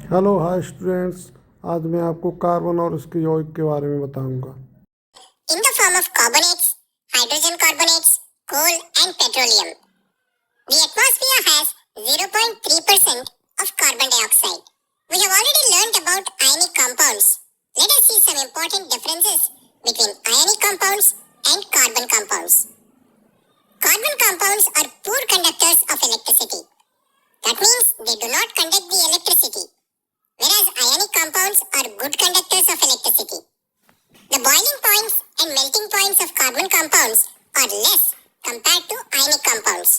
Hello hi students. आज मैं आपको कार्बन और उसके यौगिक के बारे में बताऊंगा। In the form of carbonates, hydrogen carbonates, coal and petroleum. The atmosphere has 0.3% of carbon dioxide. We have already learnt about ionic compounds. Let us see some important differences between ionic compounds and carbon compounds. Carbon compounds are poor conductors of electricity. That means they do not conduct the electricity, whereas ionic compounds are good conductors of electricity. The boiling points and melting points of carbon compounds are less compared to ionic compounds.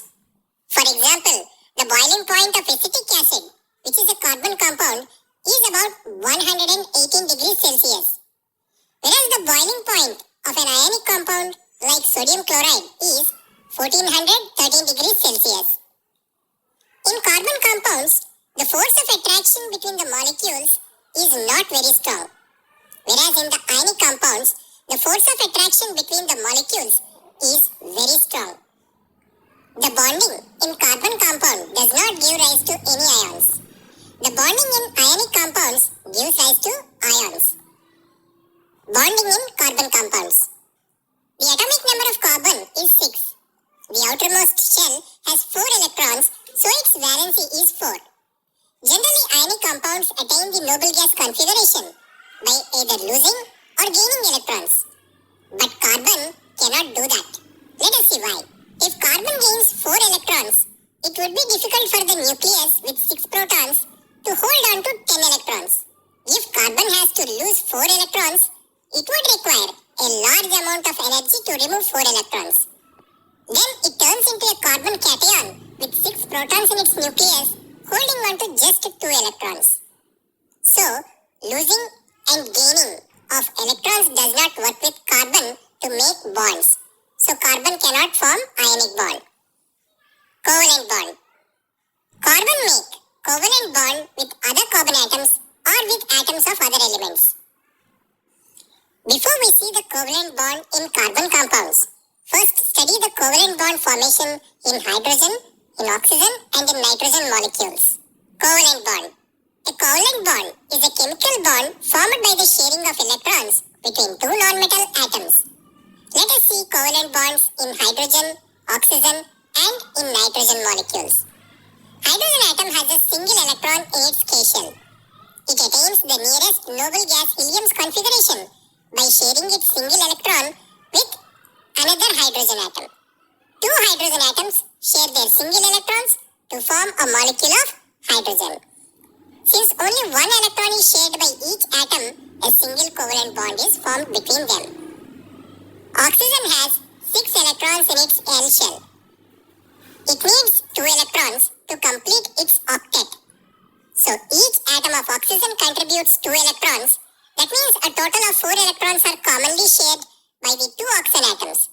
For example, the boiling point of acetic acid, which is a carbon compound, is about 118 degrees Celsius, whereas the boiling point of an ionic compound like sodium chloride is 1413 degrees Celsius. In carbon compounds, the force of attraction between the molecules is not very strong, whereas in the ionic compounds, the force of attraction between the molecules is very strong. The bonding in carbon compound does not give rise to any ions. The bonding in ionic compounds gives rise to ions. Bonding in carbon compounds. The atomic number of carbon is 6. The outermost shell has 4 electrons, so its valency is 4. Generally, ionic compounds attain the noble gas configuration by either losing or gaining electrons. But carbon cannot do that. Let us see why. If carbon gains 4 electrons, it would be difficult for the nucleus with 6 protons to hold on to 10 electrons. If carbon has to lose 4 electrons, it would require a large amount of energy to remove 4 electrons. Then it turns into a carbon cation with 6 protons in its nucleus holding on to just 2 electrons. So, losing and gaining of electrons does not work with carbon to make bonds. So, carbon cannot form ionic bond. Covalent bond. Carbon make covalent bond with other carbon atoms or with atoms of other elements. Before we see the covalent bond in carbon compounds, first study the covalent bond formation in hydrogen, in oxygen and in nitrogen molecules. Covalent bond. A covalent bond is a chemical bond formed by the sharing of electrons between two nonmetal atoms. Let us see covalent bonds in hydrogen, oxygen and in nitrogen molecules. Hydrogen atom has a single electron in its K shell. It attains the nearest noble gas helium's configuration by sharing its single electron with another hydrogen atom. Two hydrogen atoms share their single electrons to form a molecule of hydrogen. Since only one electron is shared by each atom, a single covalent bond is formed between them. Oxygen has 6 electrons in its L shell. It needs 2 electrons to complete its octet. So each atom of oxygen contributes 2 electrons. That means a total of 4 electrons are commonly shared by the 2 oxygen atoms.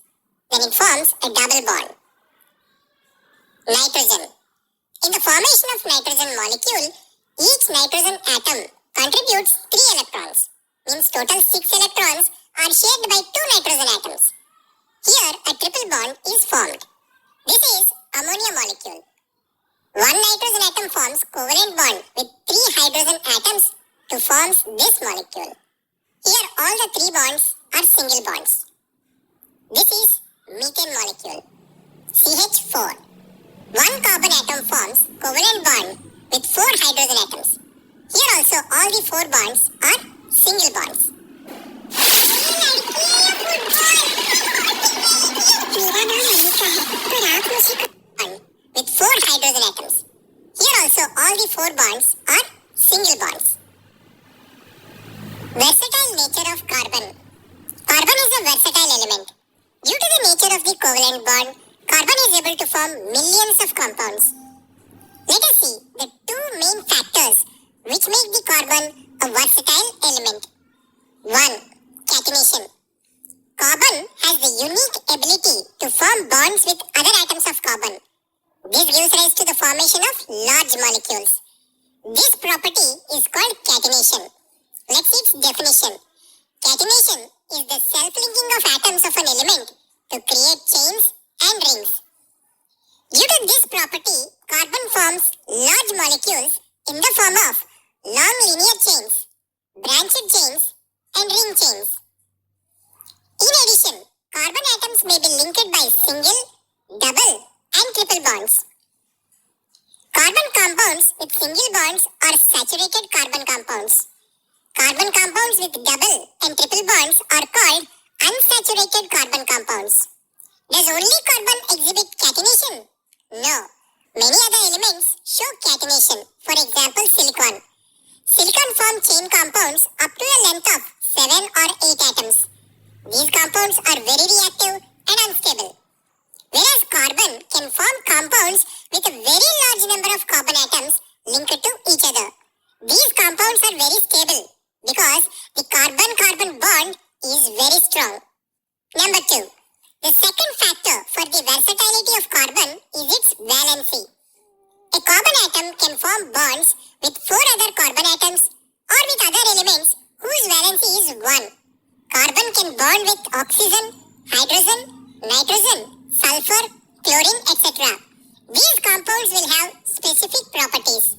Then it forms a double bond. Nitrogen. In the formation of nitrogen molecule, each nitrogen atom contributes 3 electrons. Means total 6 electrons are shared by 2 nitrogen atoms. Here a triple bond is formed. This is ammonia molecule. One nitrogen atom forms covalent bond with 3 hydrogen atoms to form this molecule. Here all the 3 bonds are single bonds. This is methane molecule. CH4. One carbon atom forms covalent bond with 4 hydrogen atoms. Here also all the 4 bonds are single bonds. With 4 hydrogen atoms. Here also all the 4 bonds are single bonds. Versatile nature of carbon. Carbon is a versatile element. Due to the nature of the covalent bond, carbon is able to form millions of compounds. Let us see the 2 main factors which make the carbon a versatile element. 1. Catenation. Carbon has the unique ability to form bonds with other atoms of carbon. This gives rise to the formation of large molecules. This property is called catenation. Let's see its definition. Catenation is the self-linking of atoms of an element to create chains and rings. Due to this property, carbon forms large molecules in the form of long linear chains, branched chains, and ring chains. In addition, carbon atoms may be linked by single, double, and triple bonds. Carbon compounds with single bonds are saturated carbon compounds. Carbon compounds with double and triple bonds are called unsaturated carbon compounds. Does only carbon exhibit catenation? No. Many other elements show catenation. For example, silicon. Silicon form chain compounds up to a length of 7 or 8 atoms. These compounds are very reactive and unstable. Whereas carbon can form compounds with a very large number of carbon atoms linked to each other. These compounds are very stable because the carbon-carbon bond is very strong. Number 2. The second factor for the versatility of carbon is its valency. A carbon atom can form bonds with 4 other carbon atoms or with other elements whose valency is 1. Carbon can bond with oxygen, hydrogen, nitrogen, sulfur, chlorine, etc. These compounds will have specific properties.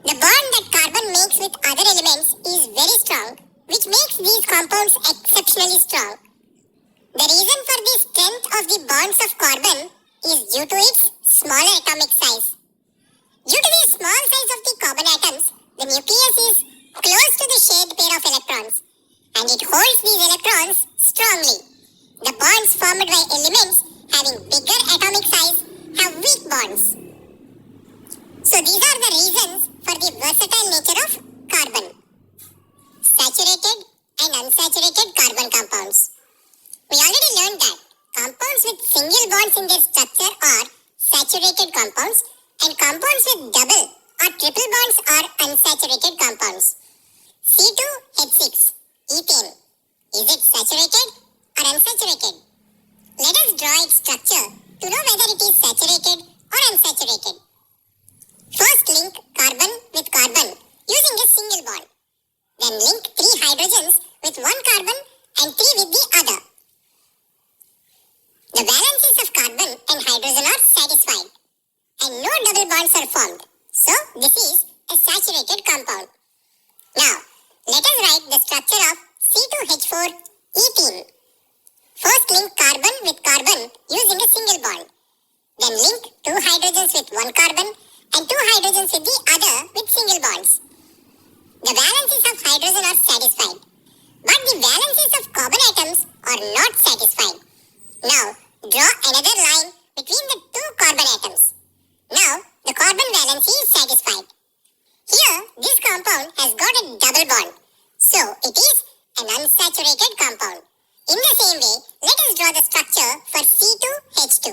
The bond that carbon makes with other elements is very strong, which makes these compounds exceptionally strong. The reason for the strength of the bonds of carbon is due to its smaller atomic size. Due to the small size of the carbon atoms, the nucleus is close to the shared pair of electrons, and it holds these electrons strongly. The bonds formed by elements having bigger atomic size have weak bonds. So these are the reasons for the versatile nature of carbon. Saturated and unsaturated carbon compounds. We already learned that compounds with single bonds in their structure are saturated compounds and compounds with double or triple bonds are unsaturated compounds. C2H6, ethane. Is it saturated or unsaturated? Let us draw its structure to know whether it is saturated or unsaturated. First link carbon with carbon using a single bond. Then link 3 hydrogens with one carbon and 3 with the other. The valencies of carbon and hydrogen are satisfied and no double bonds are formed. So this is a saturated compound. Now let us write the structure of C2H4 ethene. First link carbon with carbon using a single bond. Then link 2 hydrogens with one carbon and 2 hydrogens with the other with single bonds. The valencies of hydrogen are satisfied, but the valencies of carbon atoms are not satisfied. Now draw another line between the 2 carbon atoms. Now the carbon valency is satisfied. Here this compound has got a double bond, so it is an unsaturated compound. In the same way, let us draw the structure for C2H2,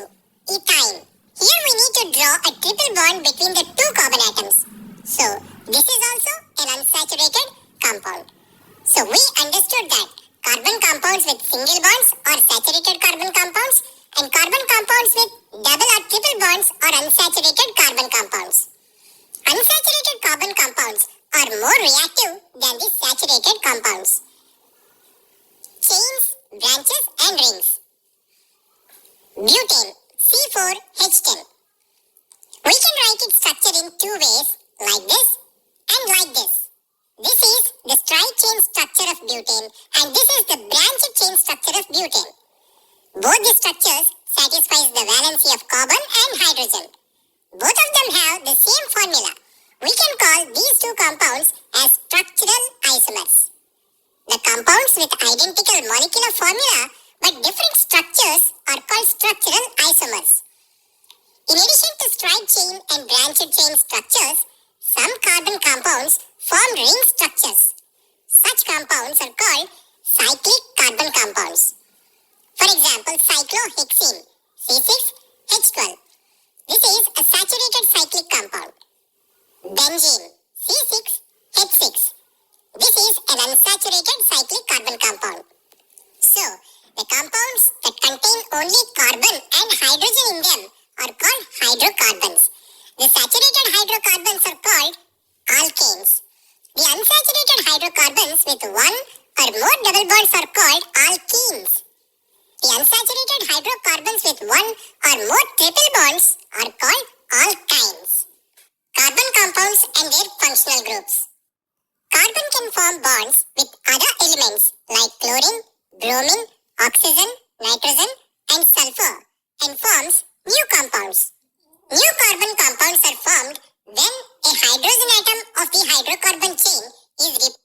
ethyne. Here we need to draw a triple bond between the 2 carbon atoms. So this is also an unsaturated compound. So we understood that carbon compounds with single bonds are saturated carbon compounds and carbon compounds with double or triple bonds are unsaturated carbon compounds. Unsaturated carbon compounds are more reactive than the saturated compounds. Chains, branches and rings. Butane, C4H10. We can write its structure in 2 ways, like this and like this. This is the straight chain structure of butane and this is the branched chain structure of butane. Both the structures satisfies the valency of carbon and hydrogen. Both of them have the same formula. We can call these 2 compounds as structural isomers. The compounds with identical molecular formula but different structures are called structural isomers. In addition to straight chain and branched chain structures, some carbon compounds form ring structures. Such compounds are called cyclic carbon compounds. For example, cyclohexene, C6H12. This is a saturated cyclic compound. Benzene, C6H6. This is an unsaturated cyclic carbon compound. So, the compounds that contain only carbon and hydrogen in them are called hydrocarbons. The saturated hydrocarbons are called alkanes. The unsaturated hydrocarbons with one or more double bonds are called alkenes. The unsaturated hydrocarbons with one or more triple bonds are called alkynes. Carbon compounds and their functional groups. form bonds with other elements like chlorine, bromine, oxygen, nitrogen, and sulfur and forms new compounds. New carbon compounds are formed when a hydrogen atom of the hydrocarbon chain is